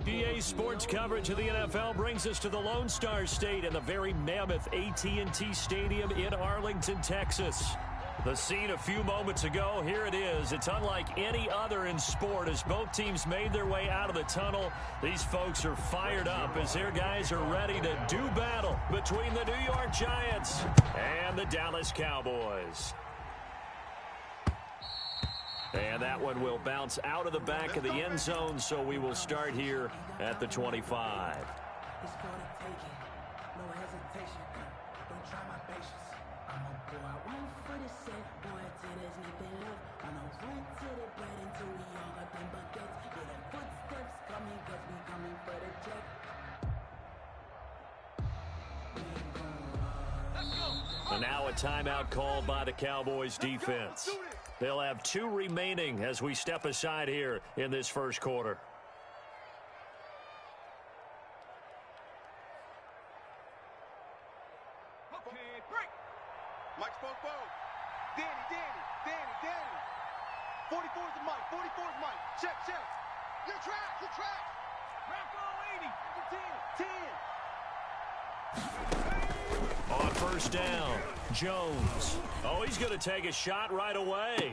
EA Sports coverage of the NFL brings us to the Lone Star State in the very mammoth AT&T Stadium in Arlington, Texas. The scene a few moments ago, here it is. It's unlike any other in sport as both teams made their way out of the tunnel. These folks are fired up as their guys are ready to do battle between the New York Giants and the Dallas Cowboys. And that one will bounce out of the back of the end zone, so we will start here at the 25. And now a timeout called by the Cowboys defense. They'll have 2 remaining as we step aside here in this first quarter. Okay, break. Mike Spoke. Danny. 44 is the Mike. 44 is Mike. Check. Your track. Rack on 80. 10. On first down, Jones. Oh, he's going to take a shot right away.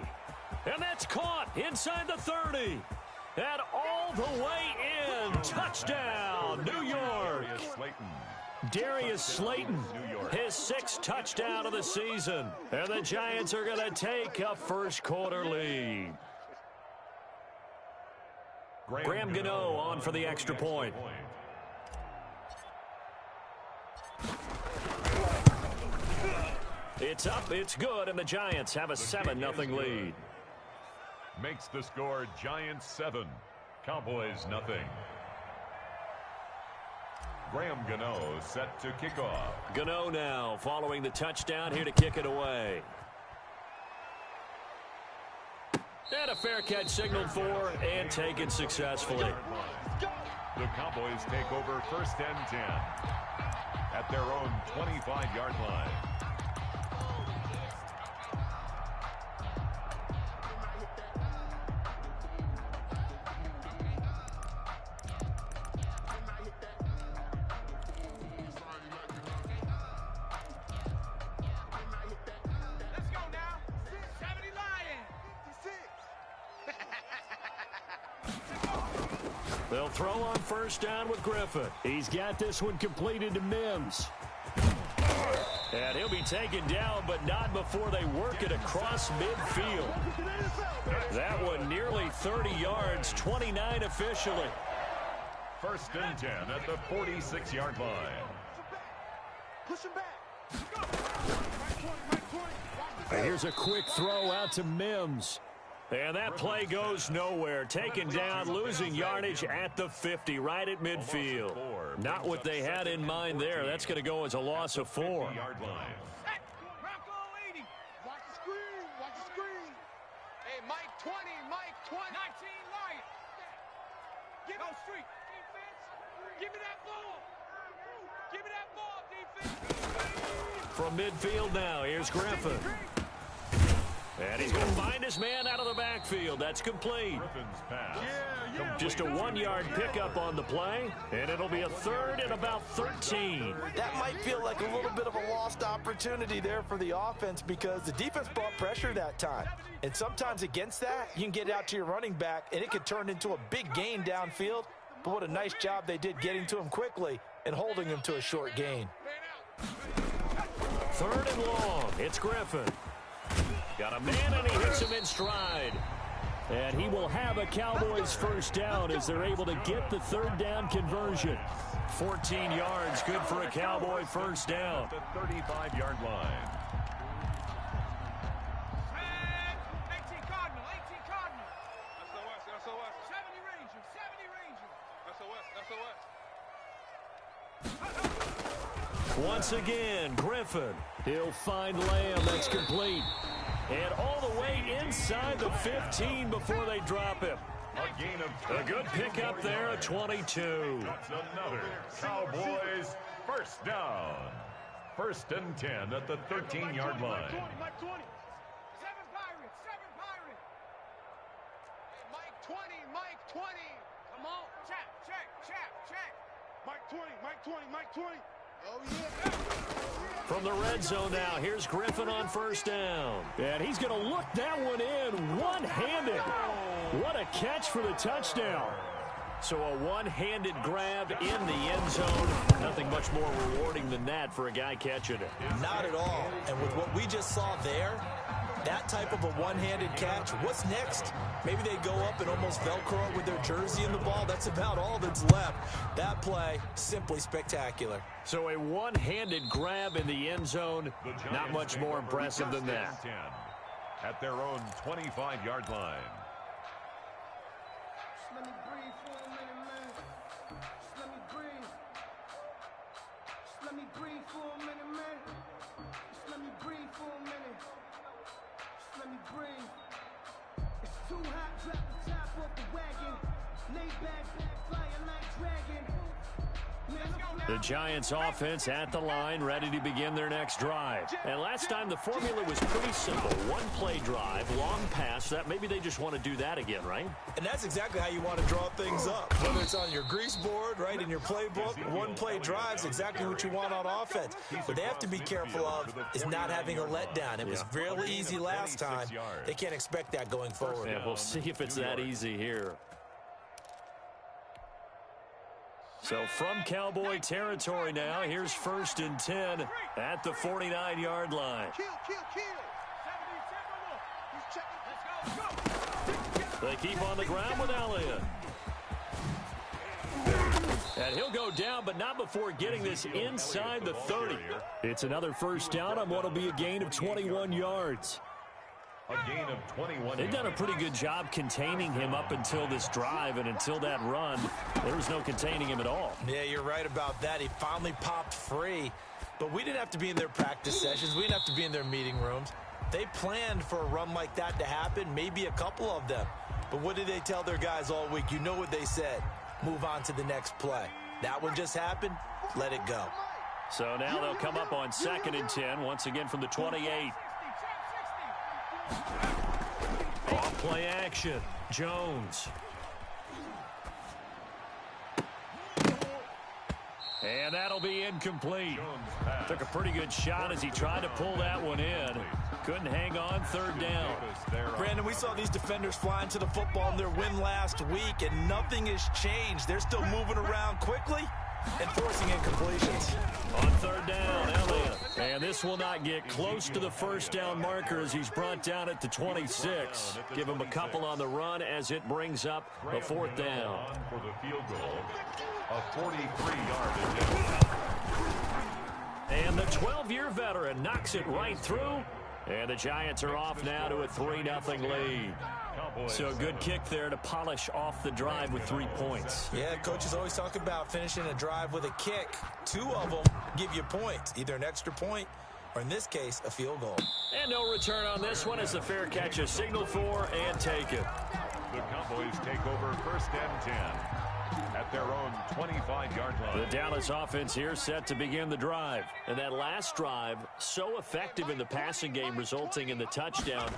And that's caught inside the 30. And all the way in. Touchdown, New York. Darius Slayton, his 6th touchdown of the season. And the Giants are going to take a first quarter lead. Graham Gano on for the extra point. It's up, it's good, and the Giants have a 7-0 lead. Makes the score Giants 7, Cowboys nothing. Graham Gano set to kick off. Gano now following the touchdown here to kick it away. And a fair catch signaled for and taken successfully. The Cowboys take over first and 10 at their own 25-yard line. They'll throw on first down with Griffin. He's got this one completed to Mims. And he'll be taken down, but not before they work it across midfield. That one nearly 30 yards, 29 officially. First and 10 at the 46-yard line. Push him back. And here's a quick throw out to Mims. And that play goes nowhere. Taken down, losing yardage at the 50, right at midfield. Not what they had in mind there. That's going to go as a loss of 4. Rack on 80. Watch the screen. Hey, Mike 20. 19 Lion. Get on street. Defense. Give me that ball, defense. From midfield now, here's Griffin. And he's going to find his man out of the backfield. That's complete. Just a 1-yard pickup on the play, and it'll be a 3rd and about 13. That might feel like a little bit of a lost opportunity there for the offense because the defense brought pressure that time. And sometimes against that, you can get out to your running back, and it could turn into a big gain downfield. But what a nice job they did getting to him quickly and holding him to a short gain. 3rd and long. It's Griffin. Got a man, and he hits him in stride. And he will have a Cowboys first down as they're able to get the 3rd down conversion. 14 yards, good for a Cowboy first down. The 35-yard line. 18 Cardinal. SOS. 70 Ranger. SOS. Once again, Griffin. He'll find Lamb. That's complete. And all the way inside the 15 before they drop him. A gain of a good pickup there at 22. That's another Cowboys first down. First and 10 at the 13-yard line. Mike 20. 7 Pirates. Hey, Mike 20. Come on. Check. 20, Mike 20. Oh, yeah. From the red zone now, here's Griffin on first down. And he's going to look that one in one-handed. What a catch for the touchdown. So a one-handed grab in the end zone. Nothing much more rewarding than that for a guy catching it. Not at all. And with what we just saw there, that type of a one-handed catch, what's next? Maybe they go up and almost Velcro it with their jersey in the ball. That's about all that's left. That play, simply spectacular. So a one-handed grab in the end zone, not much more impressive than that. 10 at their own 25-yard line. Just let me breathe for a minute, man. Just let me breathe. Just let me breathe for a minute, man. Just let me breathe for a minute. Just let me breathe. It's too hot, drop the top off the wagon. Lay back, fire like dragon. The Giants offense at the line, ready to begin their next drive. And last time the formula was pretty simple. One-play drive, long pass. That maybe they just want to do that again, right? And that's exactly how you want to draw things up. Whether it's on your grease board, right, in your playbook, one-play drive is exactly what you want on offense. What they have to be careful of is not having a letdown. It was really easy last time. They can't expect that going forward. Yeah, we'll see if it's that easy here. So from Cowboy territory now, here's 1st and 10 at the 49-yard line. They keep on the ground with Elliott. And he'll go down, but not before getting this inside the 30. It's another first down on what will be a gain of 21 yards. A gain of 21. They've done a pretty good job containing him up until this drive, and until that run, there was no containing him at all. Yeah, you're right about that. He finally popped free, but we didn't have to be in their practice sessions. We didn't have to be in their meeting rooms. They planned for a run like that to happen, maybe a couple of them. But what did they tell their guys all week? You know what they said. Move on to the next play. That one just happened. Let it go. So now they'll come up on 2nd and 10, once again from the 28. Off play action. Jones. And that'll be incomplete. Took a pretty good shot as he tried to pull that one in. Couldn't hang on, 3rd down. Brandon, we saw these defenders flying to the football in their win last week, and nothing has changed. They're still moving around quickly and forcing incompletions. On 3rd down, Elliott. And this will not get close to the first down marker as he's brought down at the 26. Give him a couple on the run as it brings up a 4th down. For the field goal, a 43-yard attempt. And the 12-year veteran knocks it right through. And the Giants are off now to a 3-0 lead. So a good kick there to polish off the drive with 3 points. Yeah, coaches always talk about finishing a drive with a kick. 2 of them give you points, either an extra point or, in this case, a field goal. And no return on this one as the fair catch is signaled for and taken. The Cowboys take over 1st and 10 at their own 25-yard line. The Dallas offense here set to begin the drive. And that last drive, so effective in the passing game, resulting in the touchdown.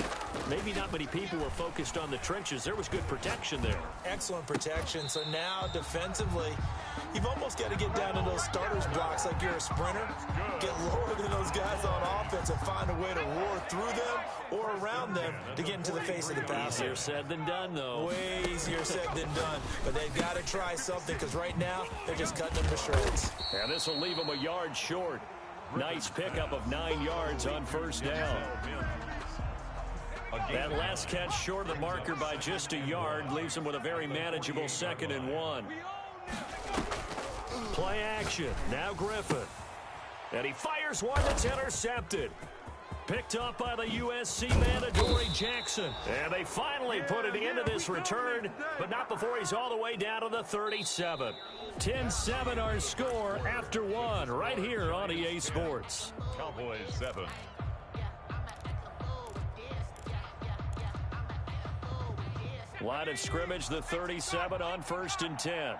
Maybe not many people were focused on the trenches. There was good protection there. Excellent protection. So now, defensively, you've almost got to get down to those starters blocks like you're a sprinter. Get lower than those guys on offense and find a way to roar through them or around them to get into the face of the passer. Easier said than done, though. Way easier said than done. But they've got to try something because right now they're just cutting them to shreds. And this will leave them a yard short. Nice pickup of 9 yards on 1st down. That last catch short of the marker by just a yard leaves them with a very manageable 2nd and 1. Play action. Now Griffin. And he fires one that's intercepted. Picked up by the USC man, Adoree Jackson. And they finally put it into this return, but not before he's all the way down to the 37. 10-7 our score after 1 right here on EA Sports. Cowboys 7. Line of scrimmage, the 37 on 1st and 10.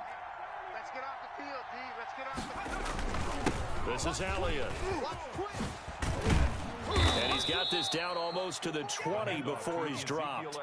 Let's get off the field, D. Let's get off the field. This is Elliott. And he's got this down almost to the 20 before he's dropped.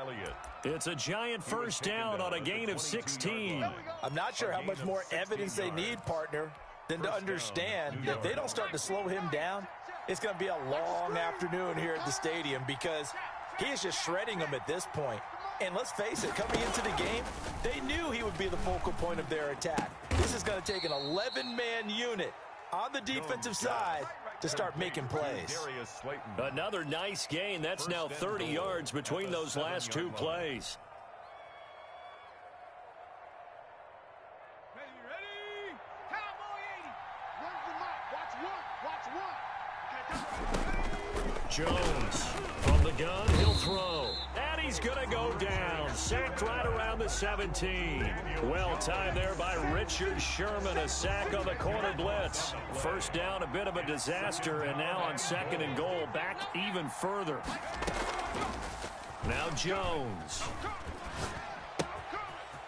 It's a giant first down on a gain of 16. I'm not sure how much more evidence they need, partner. than to understand that if they don't start to slow him down, it's going to be a long afternoon here at the stadium because he is just shredding them at this point. And let's face it, coming into the game, they knew he would be the focal point of their attack. This is going to take an 11-man unit on the defensive side to start making plays. Another nice gain. That's now 30 yards between those last two plays. Jones from the gun, he'll throw. And he's going to go down. Sacked right around the 17. Well timed there by Richard Sherman. A sack on the corner blitz. First down, a bit of a disaster. And now on 2nd and goal, back even further. Now Jones.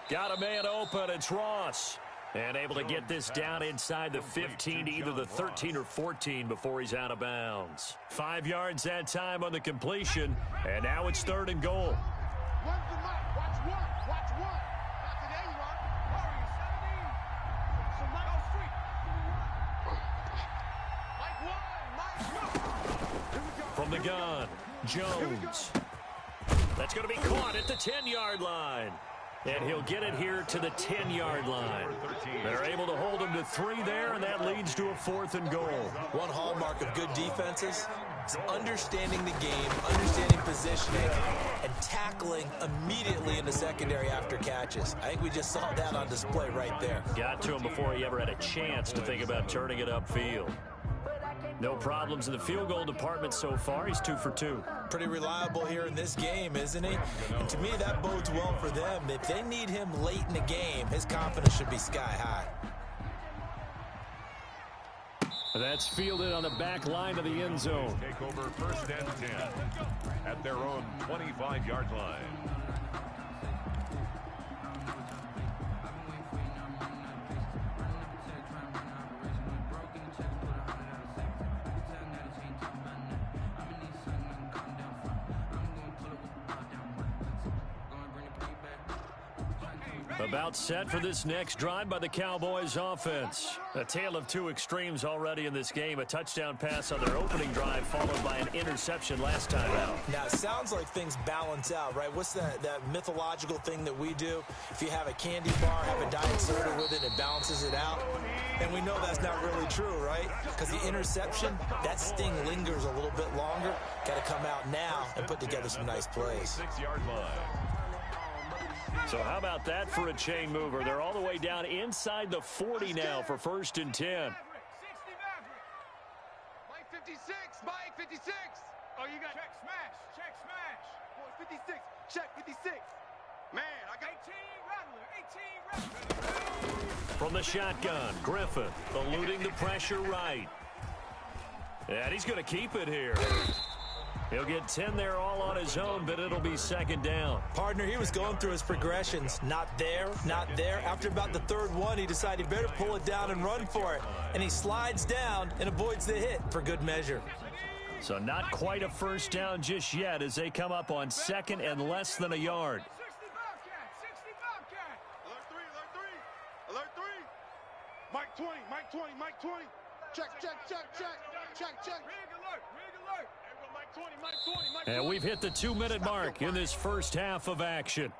Got a man open. It's Ross. And able to get this down inside the 15, either the 13 or 14 before he's out of bounds. 5 yards that time on the completion, and now it's 3rd and goal. From the gun, Jones. That's going to be caught at the 10-yard line. And he'll get it here to the 10-yard line. They're able to hold him to 3 there, and that leads to a 4th and goal. One hallmark of good defenses is understanding the game, understanding positioning, and tackling immediately in the secondary after catches. I think we just saw that on display right there. Got to him before he ever had a chance to think about turning it upfield. No problems in the field goal department so far. He's 2 for 2. Pretty reliable here in this game, isn't he? And to me, that bodes well for them. If they need him late in the game, his confidence should be sky high. That's fielded on the back line of the end zone. Take over 1st and 10 at their own 25-yard line. About set for this next drive by the Cowboys offense. A tale of two extremes already in this game. A touchdown pass on their opening drive followed by an interception last time out. Now, it sounds like things balance out, right? What's that mythological thing that we do? If you have a candy bar, have a diet soda with it, it balances it out. And we know that's not really true, right? Because the interception, that sting lingers a little bit longer. Got to come out now and put together some nice plays. 6-yard line. So how about that for a chain mover? They're all the way down inside the 40 now for 1st and 10. Mike 56, Mike 56. Oh, you got check smash. Boy, 56, check 56. Man, I got 18 rattler. From the shotgun, Griffin eluding the pressure right. And he's going to keep it here. He'll get 10 there all on his own, but it'll be 2nd down. Partner, he was going through his progressions. Not there, not there. After about the 3rd one, he decided he better pull it down and run for it. And he slides down and avoids the hit for good measure. So not quite a first down just yet as they come up on 2nd and less than a yard. 60 Bobcat. Alert 3. Mike 20. Mike 20. Check. Rig alert. Mike 20. And we've hit the 2-minute mark in this first half of action.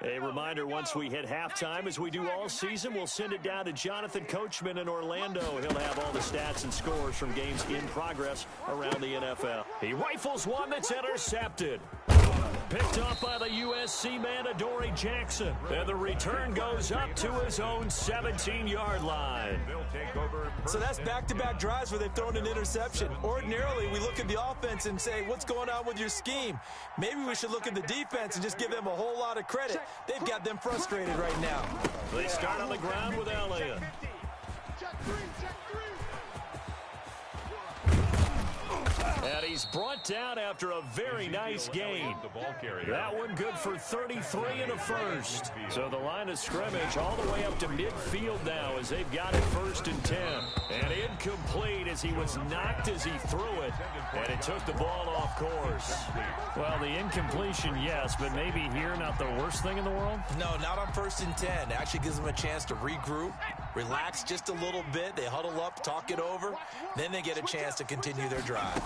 A reminder, once we hit halftime, as we do all season, we'll send it down to Jonathan Coachman in Orlando. He'll have all the stats and scores from games in progress around the NFL. He rifles one that's intercepted. Picked off by the USC man, Adoree Jackson. And the return goes up to his own 17-yard line. So that's back-to-back drives where they've thrown an interception. Ordinarily, we look at the offense and say, what's going on with your scheme? Maybe we should look at the defense and just give them a whole lot of credit. They've got them frustrated right now. They start on the ground with Elliott. Check 3. And he's brought down after a very nice gain. That one good for 33 in the first. So the line of scrimmage all the way up to midfield now as they've got it 1st and 10. And incomplete as he was knocked as he threw it. And it took the ball off course. Well, the incompletion, yes, but maybe here not the worst thing in the world? No, not on 1st and 10. It actually gives them a chance to regroup, relax just a little bit. They huddle up, talk it over. Then they get a chance to continue their drive.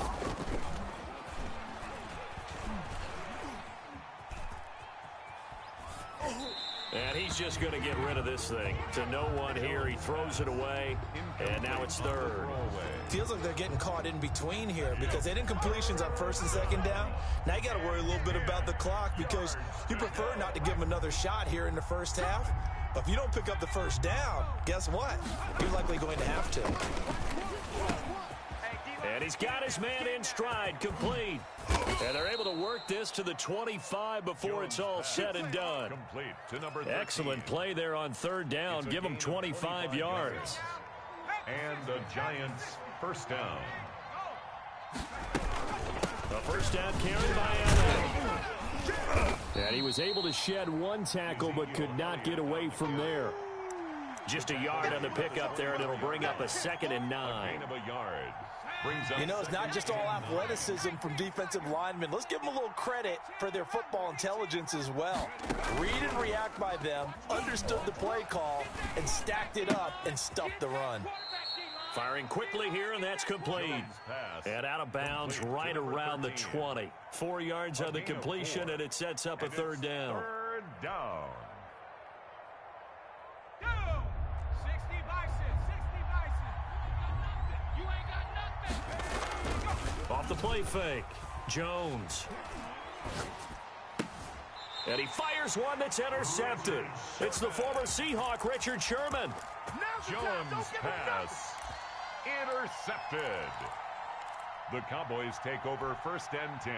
And he's just going to get rid of this thing. To no one here, he throws it away, and now it's 3rd. Feels like they're getting caught in between here because they did incompletions on 1st and 2nd down. Now you got to worry a little bit about the clock because you prefer not to give them another shot here in the first half. But if you don't pick up the 1st down, guess what? You're likely going to have to. And he's got his man in stride, complete. And they're able to work this to the 25 before it's all said and done. Excellent play there on 3rd down. Give them 25 yards. And the Giants' 1st down. The 1st down carried by Allen. And he was able to shed one tackle but could not get away from there. Just a yard on the pickup there, and it'll bring up a 2nd and 9. Gain of a yard. You know, it's not just all athleticism from defensive linemen. Let's give them a little credit for their football intelligence as well. Read and react by them, understood the play call, and stacked it up and stuffed the run. Firing quickly here, and that's complete. And out of bounds right around the 20. 4 yards on the completion, and it sets up a 3rd down. 3rd down. Off the play fake, Jones. And he fires one that's intercepted. It's the former Seahawk, Richard Sherman. Jones' pass intercepted. The Cowboys take over 1st and 10.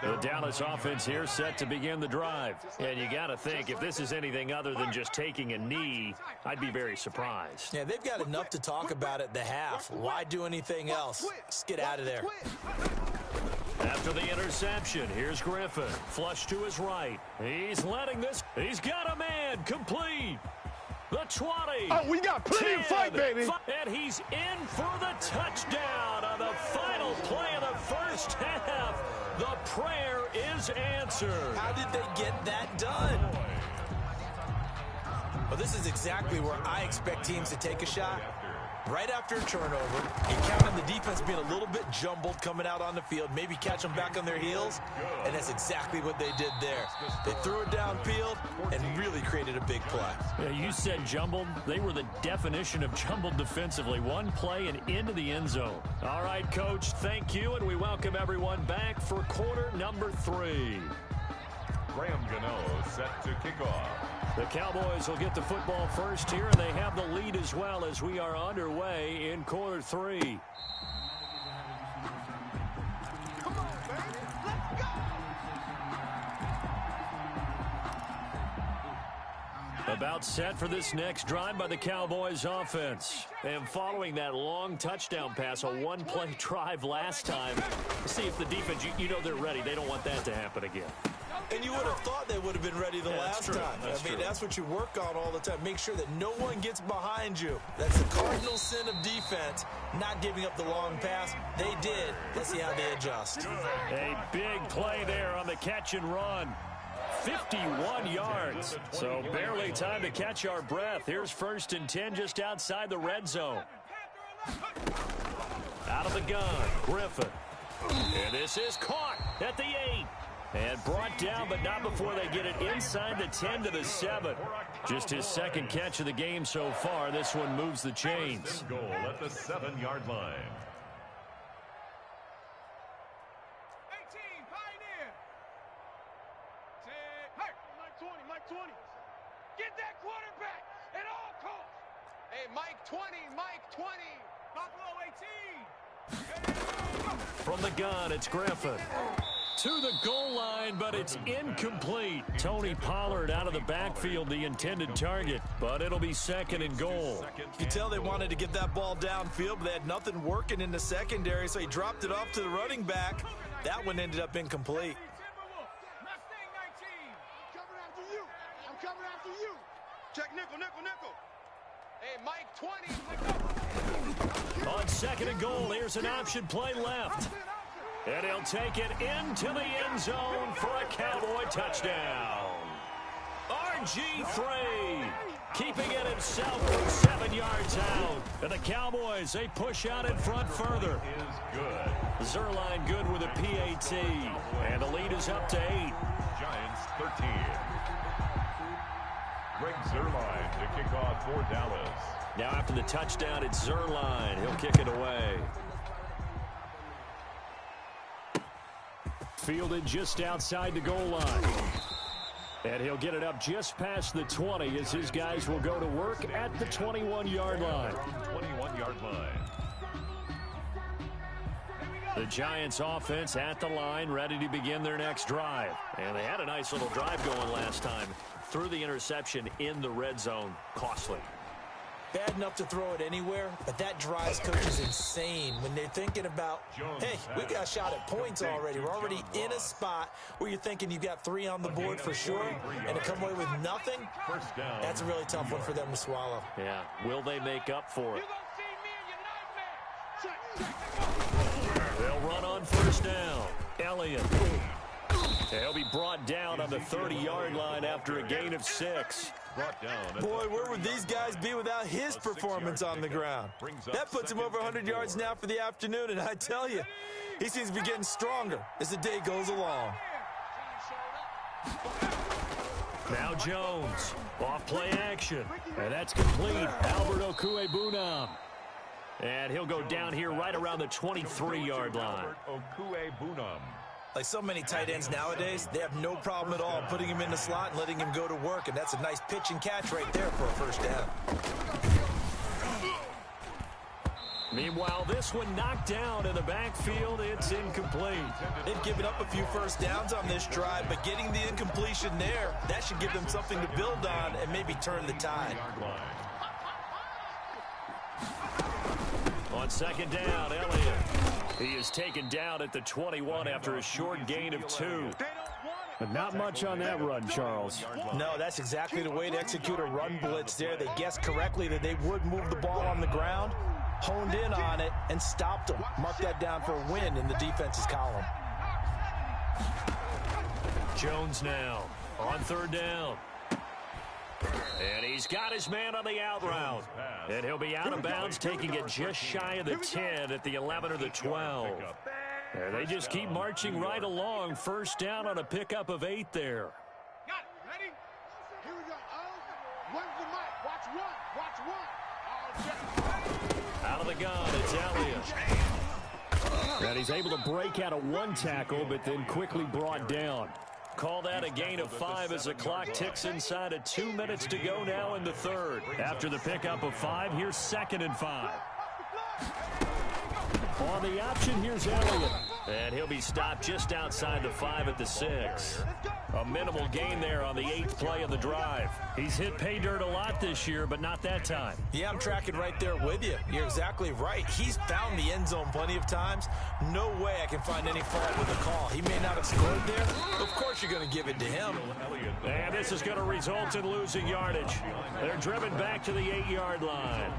The Dallas offense here set to begin the drive. And you got to think, if this is anything other than just taking a knee, I'd be very surprised. Yeah, they've got enough to talk about at the half. Why do anything else? Let's get out of there. After the interception, here's Griffin. Flush to his right. He's letting this. He's got a man. Complete. The 20. Oh, we got plenty of fight, baby. And he's in for the touchdown on the final play of the first half. The prayer is answered. How did they get that done? Well, this is exactly where I expect teams to take a shot. Right after a turnover, you count on the defense being a little bit jumbled coming out on the field, maybe catch them back on their heels, and that's exactly what they did there. They threw it downfield and really created a big play. Yeah, you said jumbled. They were the definition of jumbled defensively. One play and into the end zone. All right, Coach, thank you, and we welcome everyone back for quarter number 3. Graham Gano set to kick off. The Cowboys will get the football first here, and they have the lead as well as we are underway in quarter 3. Come on, baby. Let's go. About set for this next drive by the Cowboys offense. And following that long touchdown pass, a one-play drive last time, see if the defense, you know they're ready. They don't want that to happen again. And you would have thought they would have been ready the last time. That's what you work on all the time. Make sure that no one gets behind you. That's the cardinal sin of defense, not giving up the long pass. They did. Let's see how they adjust. A big play there on the catch and run. 51 yards. So barely time to catch our breath. Here's 1st and 10 just outside the red zone. Out of the gun, Griffin. And this is caught at the 8. And brought down, but not before they get it inside the 10 to the 7. Just his 2nd catch of the game so far. This one moves the chains. Goal at the 7-yard line. 18, Pioneer. Hey, Mike 20. Get that quarterback at all costs. Hey, Mike 20. Buffalo 18. From the gun, it's Griffin. To the goal line, but it's incomplete. Tony Pollard out of the backfield, the intended target, but it'll be 2nd and goal. You can tell they wanted to get that ball downfield, but they had nothing working in the secondary, so he dropped it off to the running back. That one ended up incomplete. I'm coming after you. Check nickel, nickel, nickel. Hey, Mike, 20. On 2nd and goal, here's an option play left. And he'll take it into the end zone for a Cowboy touchdown. RG3 keeping it himself from 7 yards out. And the Cowboys, they push out in front further. Is good. Zerline good with a PAT. And the lead is up to 8. Giants 13. Greg Zerline to kick off for Dallas. Now after the touchdown, it's Zerline. He'll kick it away. Fielded just outside the goal line. And he'll get it up just past the 20 as his guys will go to work at the 21-yard line. 21-yard line. The Giants offense at the line, ready to begin their next drive. And they had a nice little drive going last time. Threw the interception in the red zone. Costly. Bad enough to throw it anywhere, but that drives coaches insane when they're thinking about, hey, we got a shot at points already. We're already in a spot where you're thinking you've got 3 on the board for sure, and to come away with nothing, that's a really tough one for them to swallow. Yeah, will they make up for it? They'll run on 1st down. Elliott. He'll be brought down on the 30-yard line after a gain of 6. Boy, where would these guys be without his performance on the ground? That puts him over 100 yards now for the afternoon, and I tell you, he seems to be getting stronger as the day goes along. Now Jones, off play action, and that's complete. Albert Okwuegbunam. And he'll go down here right around the 23-yard line. Okwuegbunam. Like so many tight ends nowadays, they have no problem at all putting him in the slot and letting him go to work, and that's a nice pitch and catch right there for a 1st down. Meanwhile, this one knocked down in the backfield. It's incomplete. They've given up a few 1st downs on this drive, but getting the incompletion there, that should give them something to build on and maybe turn the tide. On 2nd down, Elliott. He is taken down at the 21 after a short gain of 2. But not much on that run, Charles. No, that's exactly the way to execute a run blitz there. They guessed correctly that they would move the ball on the ground, honed in on it, and stopped them. Mark that down for a win in the defense's column. Jones now on 3rd down. And he's got his man on the out route. And he'll be out of bounds, taking it just shy of the 10 at the 11 or the 12. And they just keep marching right along. 1st down on a pickup of 8 there. Got it. Ready? Here we go. One's the mic. Watch 1. Watch 1. Out of the gun, it's Elliott. And he's able to break out of 1 tackle, but then quickly brought down. Call that a gain of 5 as the clock ticks inside of 2 minutes to go now in the 3rd. After the pickup of 5, here's 2nd and 5. On the option, here's Elliott. And he'll be stopped just outside the 5 at the 6. A minimal gain there on the 8th play of the drive. He's hit pay dirt a lot this year, but not that time. Yeah, I'm tracking right there with you. You're exactly right. He's found the end zone plenty of times. No way I can find any fault with the call. He may not have scored there. Of course you're going to give it to him. And this is going to result in losing yardage. They're driven back to the 8-yard line.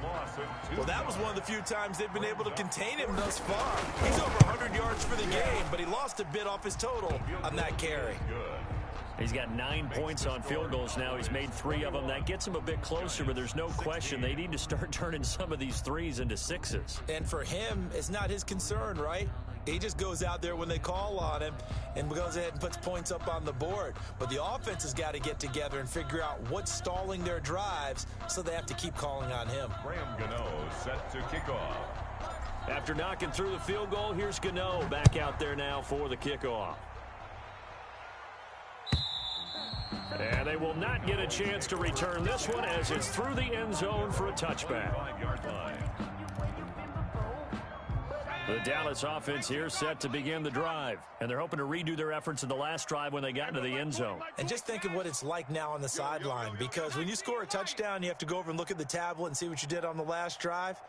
Well, that was one of the few times they've been able to contain him thus far. He's over 100 yards for the game, but he lost a bit off his total on that carry. He's got 9 points on field goals now. He's made 3 of them. That gets him a bit closer, but there's no question they need to start turning some of these 3s into 6s. And for him, it's not his concern, right? He just goes out there when they call on him and goes ahead and puts points up on the board. But the offense has got to get together and figure out what's stalling their drives, so they have to keep calling on him. Graham Gano set to kick off. After knocking through the field goal, here's Gano back out there now for the kickoff. And they will not get a chance to return this one as it's through the end zone for a touchback. 5-yard line. The Dallas offense here set to begin the drive. And they're hoping to redo their efforts in the last drive when they got into the end zone. And just think of what it's like now on the sideline, because when you score a touchdown, you have to go over and look at the tablet and see what you did on the last drive.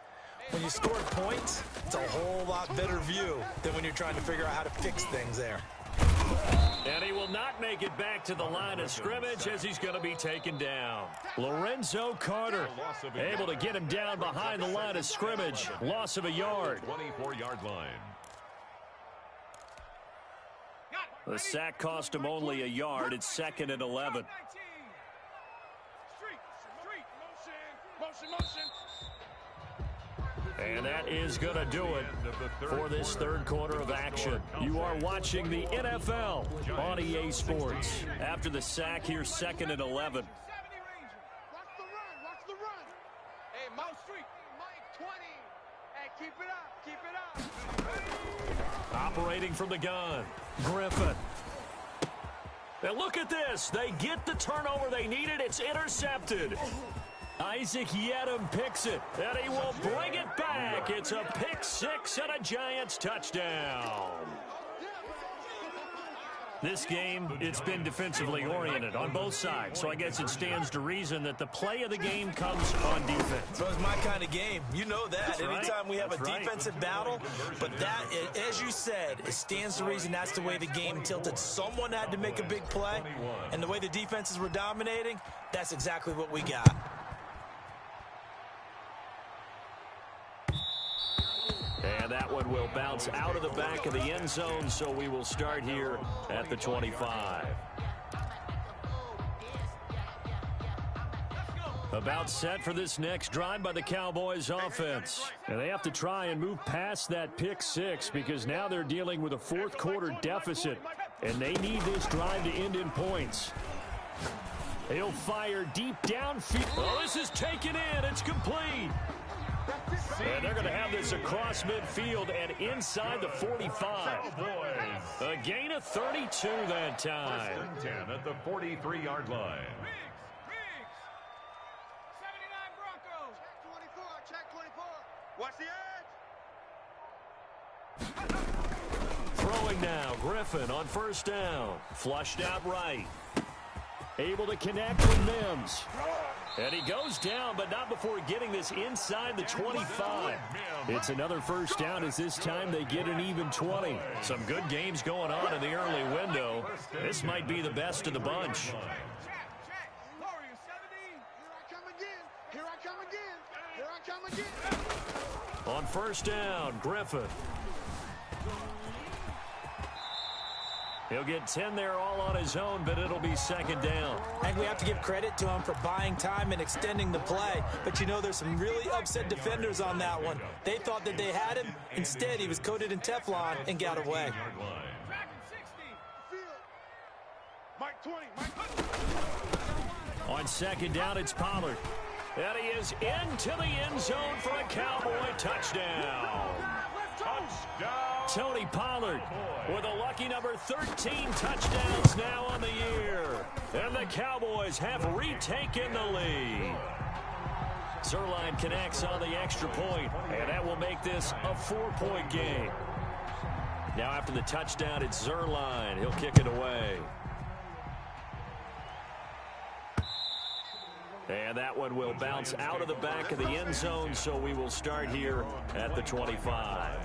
When you score points, it's a whole lot better view than when you're trying to figure out how to fix things there. And he will not make it back to the line of scrimmage as he's going to be taken down. Lorenzo Carter able to get him down behind the line of scrimmage. Loss of a yard. 24-yard line. The sack cost him only a yard. It's 2nd and 11. And that is going to do it for this third quarter of action. You are watching the NFL on EA Sports. After the sack, here's 2nd and 11. Watch the run. Watch the run. Hey, Mount Street, Mike 20. Hey, keep it up. Keep it up. Operating from the gun, Griffin. And look at this. They get the turnover they needed. It's intercepted. Isaac Yedem picks it, and he will bring it back. It's a pick six and a Giants touchdown. This game, it's been defensively oriented on both sides, so I guess it stands to reason that the play of the game comes on defense. So it's my kind of game. You know that. That's right. Anytime we have a That's right. defensive battle, but that, as you said, it stands to reason that's the way the game tilted. Someone had to make a big play, and the way the defenses were dominating, that's exactly what we got. And that one will bounce out of the back of the end zone, so we will start here at the 25. About set for this next drive by the Cowboys offense. And they have to try and move past that pick six because now they're dealing with a fourth quarter deficit. And they need this drive to end in points. He'll fire deep downfield. Oh, this is taken in. It's complete. And they're going to have this across midfield and inside the 45. A gain of 32 that time. 10 at the 43-yard line. Check 24. Watch the edge. Throwing now, Griffin on first down. Flushed out right. Able to connect with Mims. And he goes down, but not before getting this inside the 25. It's another first down as this time they get an even 20. Some good games going on in the early window. This might be the best of the bunch. Check. Warriors 70. Here I come again. On first down, Griffin. He'll get 10 there all on his own, but it'll be second down. I think we have to give credit to him for buying time and extending the play. But, you know, there's some really upset defenders on that one. They thought that they had him. Instead, he was coated in Teflon and got away. Mike 20. On second down, it's Pollard. And he is into the end zone for a Cowboy touchdown. Tony Pollard with a lucky number 13 touchdowns now on the year. And the Cowboys have retaken the lead. Zerline connects on the extra point, and that will make this a 4-point game. Now after the touchdown, it's Zerline. He'll kick it away. And that one will bounce out of the back of the end zone, so we will start here at the 25.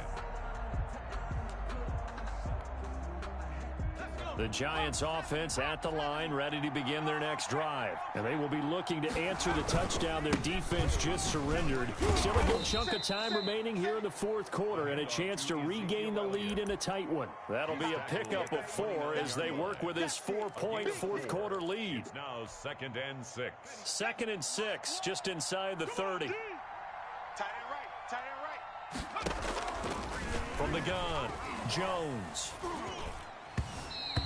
The Giants offense at the line, ready to begin their next drive. And they will be looking to answer the touchdown their defense just surrendered. Still a good chunk of time remaining here in the fourth quarter and a chance to regain the lead in a tight one. That'll be a pickup of 4 as they work with this 4-point fourth quarter lead. Now 2nd and 6. 2nd and 6, just inside the 30. Tight end right. From the gun, Jones.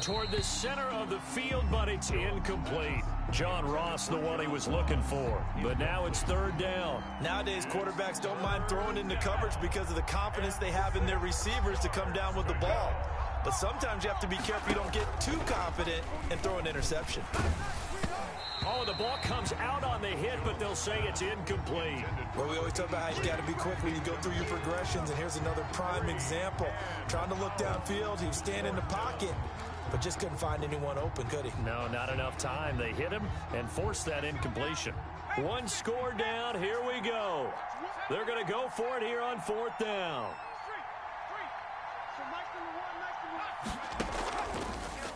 Toward the center of the field, but it's incomplete. John Ross, the one he was looking for. But now it's third down. Nowadays, quarterbacks don't mind throwing into coverage because of the confidence they have in their receivers to come down with the ball. But sometimes you have to be careful you don't get too confident and throw an interception. Oh, the ball comes out on the hit, but they'll say it's incomplete. Well, we always talk about how you got to be quick when you go through your progressions, and here's another prime example. Trying to look downfield, he was standing in the pocket, but just couldn't find anyone open, could he? No, not enough time. They hit him and forced that incompletion. One score down. Here we go. They're going to go for it here on 4th down.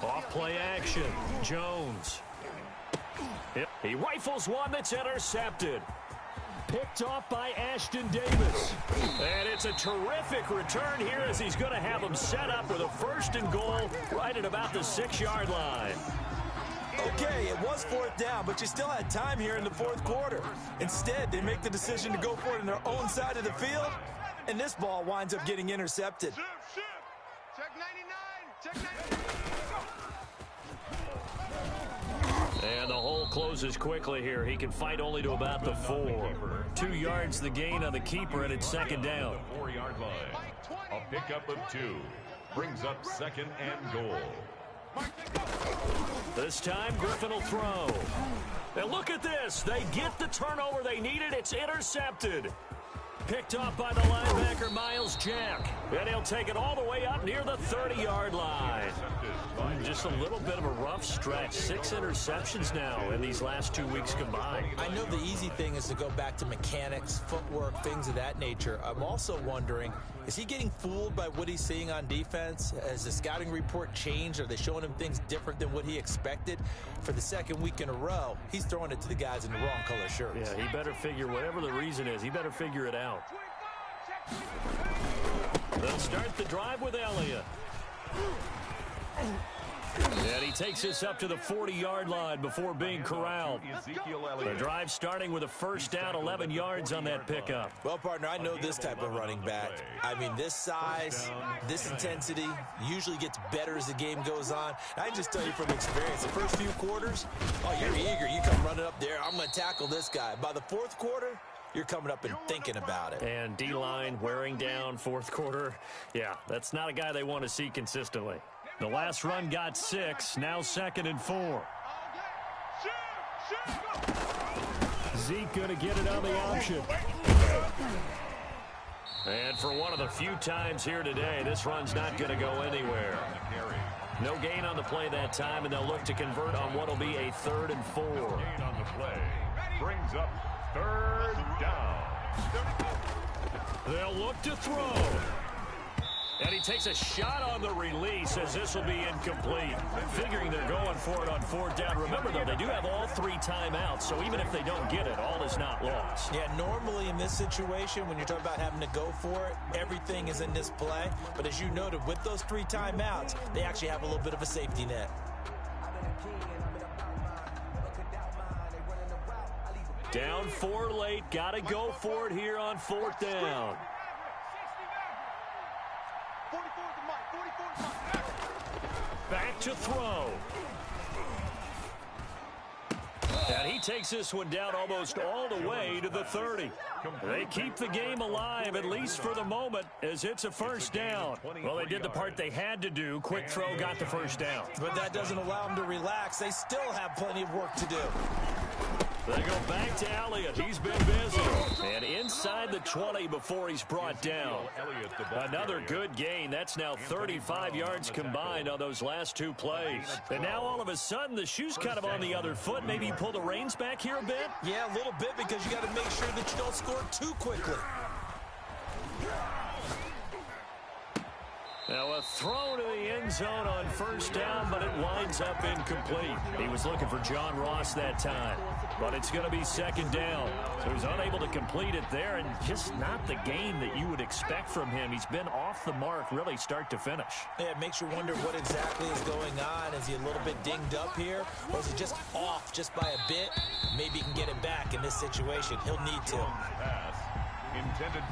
Off play action. Jones. He rifles one that's intercepted. Picked off by Ashton Davis. And it's a terrific return here as he's going to have him set up with a 1st and goal right at about the 6-yard line. Okay, it was 4th down, but you still had time here in the 4th quarter. Instead, they make the decision to go for it on their own side of the field, and this ball winds up getting intercepted. Check 99. Check 99. And the hole closes quickly here. He can fight only to about the 4. 2 yards the gain on the keeper, and it's 2nd down. 4-yard line. A pickup of 2 brings up 2nd and goal. This time, Griffin will throw. And look at this. They get the turnover they needed. It's intercepted. Picked off by the linebacker, Miles Jack. And he'll take it all the way up near the 30-yard line. Just a little bit of a rough stretch. 6 interceptions now in these last 2 weeks combined. I know the easy thing is to go back to mechanics, footwork, things of that nature. I'm also wondering, is he getting fooled by what he's seeing on defense? Has the scouting report changed? Are they showing him things different than what he expected? For the 2nd week in a row, he's throwing it to the guys in the wrong color shirts. Yeah, he better figure, whatever the reason is, he better figure it out. They'll start the drive with Elliott. And he takes this up to the 40-yard line before being corralled. The drive starting with a 1st down, 11 yards on that pickup. Well, partner, I know this type of running back. I mean, this size, this intensity usually gets better as the game goes on. I can just tell you from experience, the first few quarters, oh, you're eager. You come running up there, I'm going to tackle this guy. By the 4th quarter, you're coming up and thinking about it. And D-line wearing down 4th quarter. Yeah, that's not a guy they want to see consistently. The last run got 6, now 2nd and 4. Zeke going to get it on the option. And for one of the few times here today, this run's not going to go anywhere. No gain on the play that time, and they'll look to convert on what will be a 3rd and 4. Gain on the play brings up 3rd down. They'll look to throw. And he takes a shot on the release as this will be incomplete. Figuring they're going for it on 4th down. Remember, though, they do have all 3 timeouts, so even if they don't get it, all is not lost. Yeah, normally in this situation, when you're talking about having to go for it, everything is in this play. But as you noted, with those 3 timeouts, they actually have a little bit of a safety net. Down 4 late. Got to go for it here on 4th down. 44 to Mike. Back to throw. And he takes this one down almost all the way to the 30. They keep the game alive, at least for the moment, as it's a 1st down. Well, they did the part they had to do. Quick throw got the 1st down. But that doesn't allow them to relax. They still have plenty of work to do. They go back to Elliott. He's been busy. And inside the 20 before he's brought down. Another good gain. That's now 35 yards combined on those last 2 plays. And now all of a sudden the shoe's kind of on the other foot. Maybe you pull the reins back here a bit? Yeah, a little bit, because you got to make sure that you don't score too quickly. Now a throw to the end zone on 1st down, but it winds up incomplete. He was looking for John Ross that time, but it's going to be 2nd down. So he's unable to complete it there, and just not the game that you would expect from him. He's been off the mark really start to finish. Yeah, it makes you wonder what exactly is going on. Is he a little bit dinged up here, or is he just off just by a bit? Maybe he can get it back in this situation. He'll need to.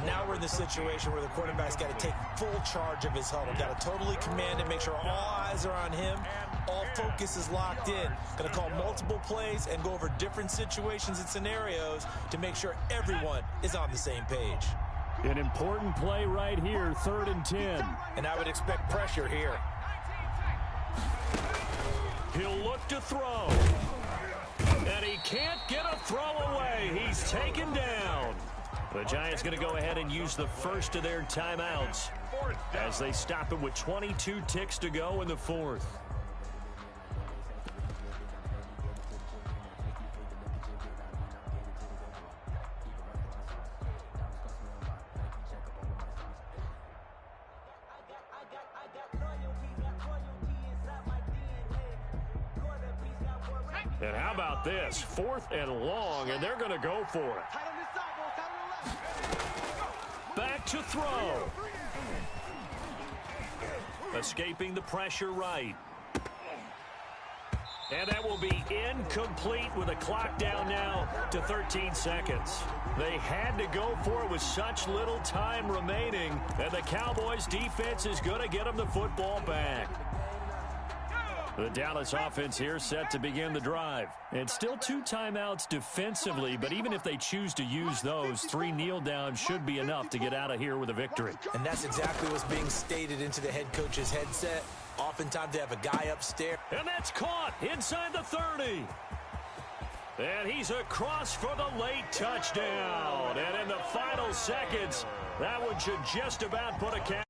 Now we're in the situation where the quarterback's got to take full charge of his huddle. Got to totally command it, make sure all eyes are on him. All focus is locked in. Going to call multiple plays and go over different situations and scenarios to make sure everyone is on the same page. An important play right here, 3rd and 10. And I would expect pressure here. He'll look to throw. And he can't get a throw away. He's taken down. The Giants going to go ahead and use the first of their timeouts as they stop it with 22 ticks to go in the fourth. And how about this? 4th and long, and they're going to go for it. Back to throw. Escaping the pressure right. And that will be incomplete with a clock down now to 13 seconds. They had to go for it with such little time remaining, and the Cowboys defense is going to get them the football back. The Dallas offense here set to begin the drive. And still 2 timeouts defensively, but even if they choose to use those, 3 kneel downs should be enough to get out of here with a victory. And that's exactly what's being stated into the head coach's headset. Oftentimes they have a guy upstairs. And that's caught inside the 30. And he's across for the late touchdown. And in the final seconds, that one should just about put a cap.